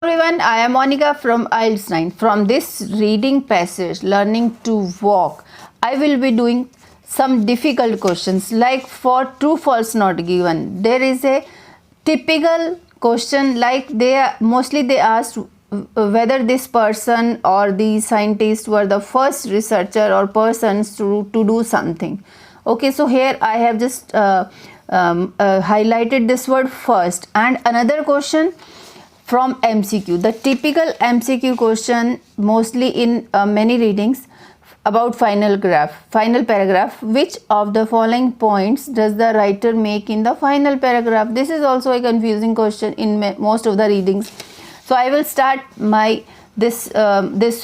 Everyone, I am Monica from IELTS 9. From this reading passage, learning to walk, I will be doing some difficult questions like for true false not given. There is a typical question like they asked whether this person or the scientist were the first researcher or persons to do something. Okay, so here I have just highlighted this word first. And another question from MCQ, the typical MCQ question mostly in many readings about final paragraph, which of the following points does the writer make in the final paragraph? This is also a confusing question in most of the readings. So I will start my this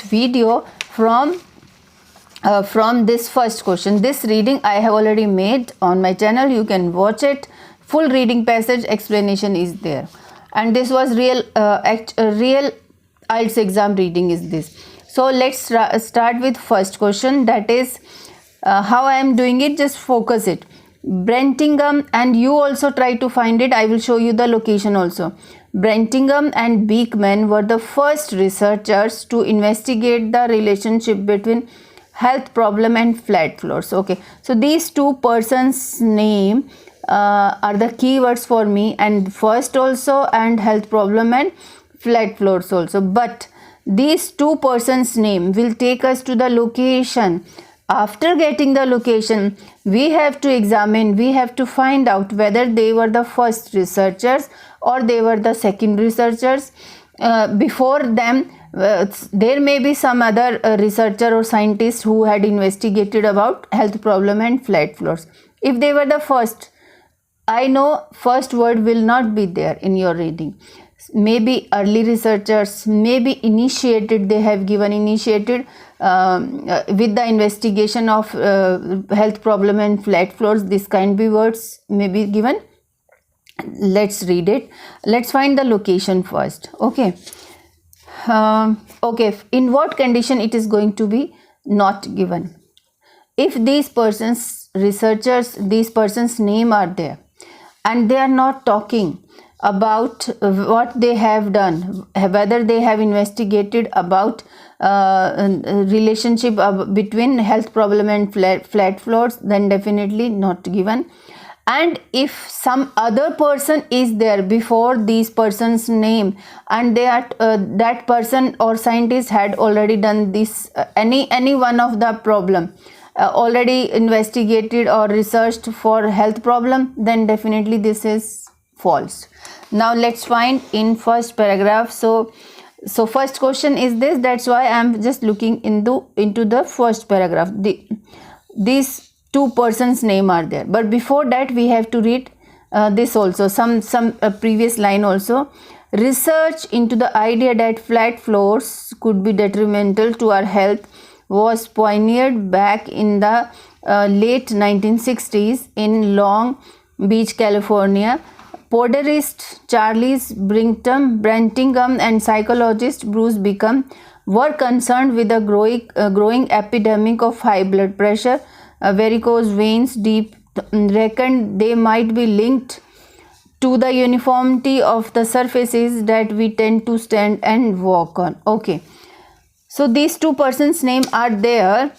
video from this first question. This reading I have already made on my channel. You can watch it. Full reading passage explanation is there. And this was real IELTS exam reading is this. So let's start with first question, that is how I am doing it. Just focus it. Brentingham, and you also try to find it. I will show you the location also. Brentingham and Beekman were the first researchers to investigate the relationship between health problem and flat floors. Okay, so these two persons' name are the keywords for me, and first also and health problem and flat floors also. But these two persons' name will take us to the location. After getting the location, we have to examine, we have to find out whether they were the first researchers or they were the second researchers. Before them, there may be some other researcher or scientist who had investigated about health problem and flat floors. If they were the first, I know first word will not be there in your reading. Maybe early researchers, maybe initiated, they have given initiated with the investigation of health problem and flat floors. This kind of words may be given. Let's read it. Let's find the location first. Okay. Okay, in what condition it is going to be not given? If these persons, researchers, these persons' name are there, and they are not talking about what they have done, whether they have investigated about relationship between health problem and flat floors, then definitely not given. And if some other person is there before these persons' name, and they are that person or scientist had already done this any one of the problem, already investigated or researched for health problem, then definitely this is false. Now let's find in first paragraph. So first question is this, that's why I am just looking into the first paragraph. These two persons' name are there, but before that we have to read this also, some previous line also. Research into the idea that flat floors could be detrimental to our health was pioneered back in the late 1960s in Long Beach, California. Poderist Charles Brentingham and psychologist Bruce Beacom were concerned with the growing epidemic of high blood pressure, varicose veins, deep reckoned they might be linked to the uniformity of the surfaces that we tend to stand and walk on. Okay, so these two persons' name are there.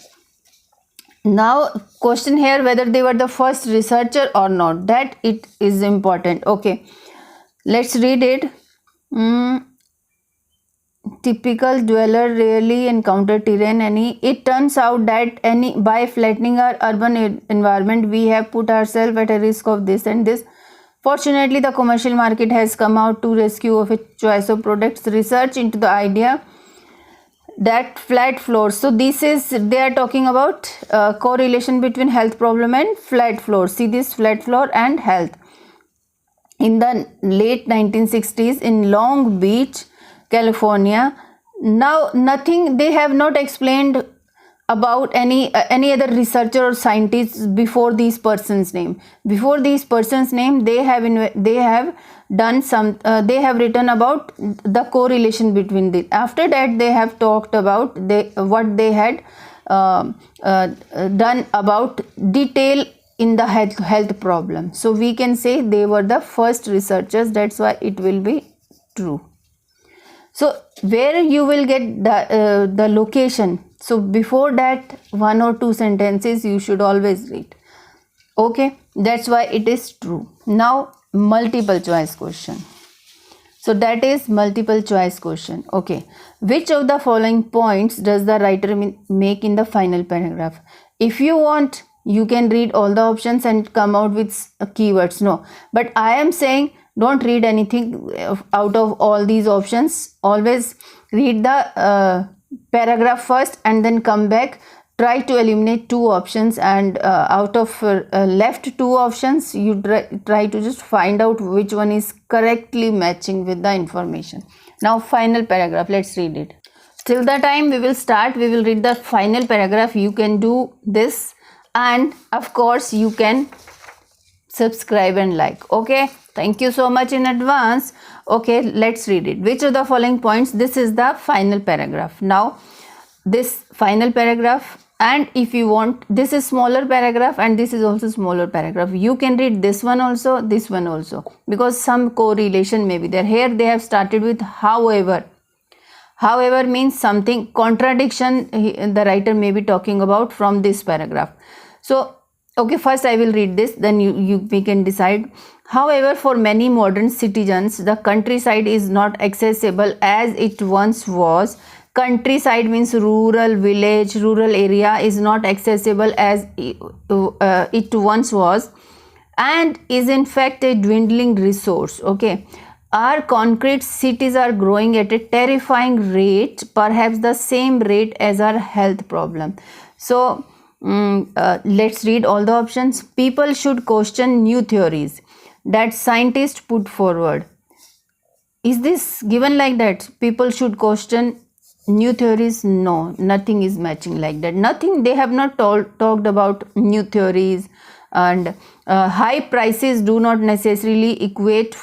Now question here whether they were the first researcher or not, that it is important. Okay, let's read it. Typical dweller rarely encounter terrain any. It turns out that by flattening our urban environment, we have put ourselves at a risk of this and this. Fortunately, the commercial market has come out to rescue of its choice of products. Research into the idea that flat floors, so this is, they are talking about correlation between health problem and flat floors. See this, flat floor and health. In the late 1960s in Long Beach, California. Now nothing, they have not explained about any other researcher or scientist before these persons' name. Before these persons' name, they have done some, they have written about the correlation between this. After that, they have talked about what they had done about detail in the health problem. So we can say they were the first researchers. That's why it will be true. So where you will get the location, so before that 1 or 2 sentences you should always read. Okay, that's why it is true. Now multiple choice question. So that is multiple choice question. Okay, which of the following points does the writer make in the final paragraph? If you want, you can read all the options and come out with keywords. No, but I am saying don't read anything out of all these options. Always read the paragraph first and then come back. Try to eliminate 2 options, and out of left 2 options you try to just find out which one is correctly matching with the information. Now final paragraph, let's read it. Till the time we will start, we will read the final paragraph. You can do this, and of course you can subscribe and like. Okay, thank you so much in advance. Okay, let's read it. Which of the following points, this is the final paragraph. Now this final paragraph, and if you want, this is smaller paragraph and this is also smaller paragraph. You can read this one also, this one also, because some correlation may be there. Here they have started with however. However means something contradiction the writer may be talking about from this paragraph. So okay, first I will read this, then we can decide. However, for many modern citizens, the countryside is not accessible as it once was. Countryside means rural village, rural area is not accessible as it once was, and is in fact a dwindling resource. Okay, our concrete cities are growing at a terrifying rate, perhaps the same rate as our health problem. So let's read all the options. People should question new theories that scientists put forward. Is this given like that? People should question new theories? No, nothing is matching like that. Nothing, they have not talked about new theories. And high prices do not necessarily equate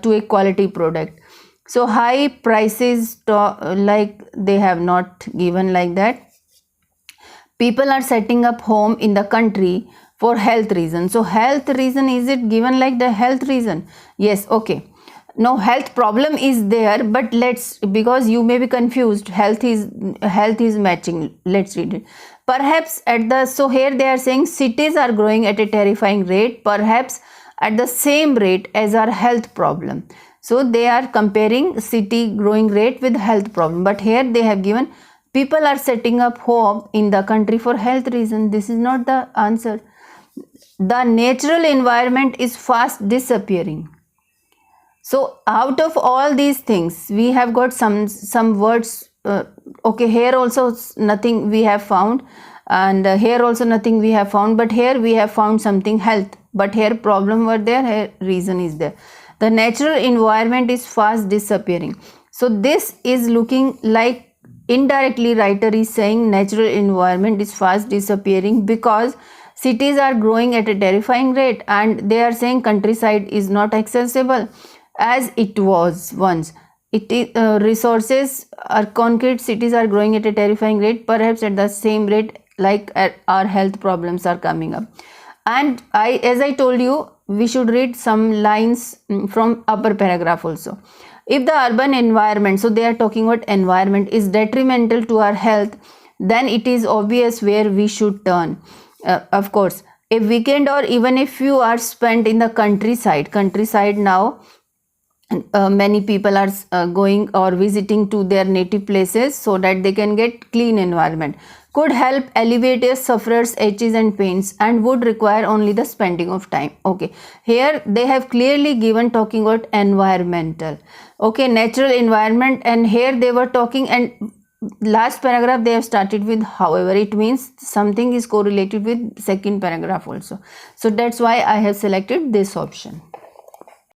to a quality product. So high prices like they have not given like that. People are setting up home in the country for health reasons. So health reason, is it given like the health reason? Yes, okay. No, health problem is there, but let's, because you may be confused, health is matching. Let's read it. Perhaps at the, so here they are saying cities are growing at a terrifying rate, perhaps at the same rate as our health problem. So they are comparing city growing rate with health problem, but here they have given people are setting up home in the country for health reason. This is not the answer. The natural environment is fast disappearing. So out of all these things, we have got some words. Okay, here also nothing we have found, and here also nothing we have found, but here we have found something health, but here problem were there, here reason is there. The natural environment is fast disappearing. So this is looking like indirectly writer is saying natural environment is fast disappearing because cities are growing at a terrifying rate, and they are saying countryside is not accessible as it was once. It is resources, our concrete cities are growing at a terrifying rate, perhaps at the same rate like our health problems are coming up. And as I told you, we should read some lines from upper paragraph also. If the urban environment, so they are talking about environment, is detrimental to our health, then it is obvious where we should turn. Of course, a weekend or even a few hours spent in the countryside now, many people are going or visiting to their native places so that they can get clean environment, could help alleviate a sufferer's aches and pains and would require only the spending of time. Okay, here they have clearly given talking about environmental, okay, natural environment, and here they were talking, and last paragraph they have started with however. It means something is correlated with second paragraph also. So that's why I have selected this option.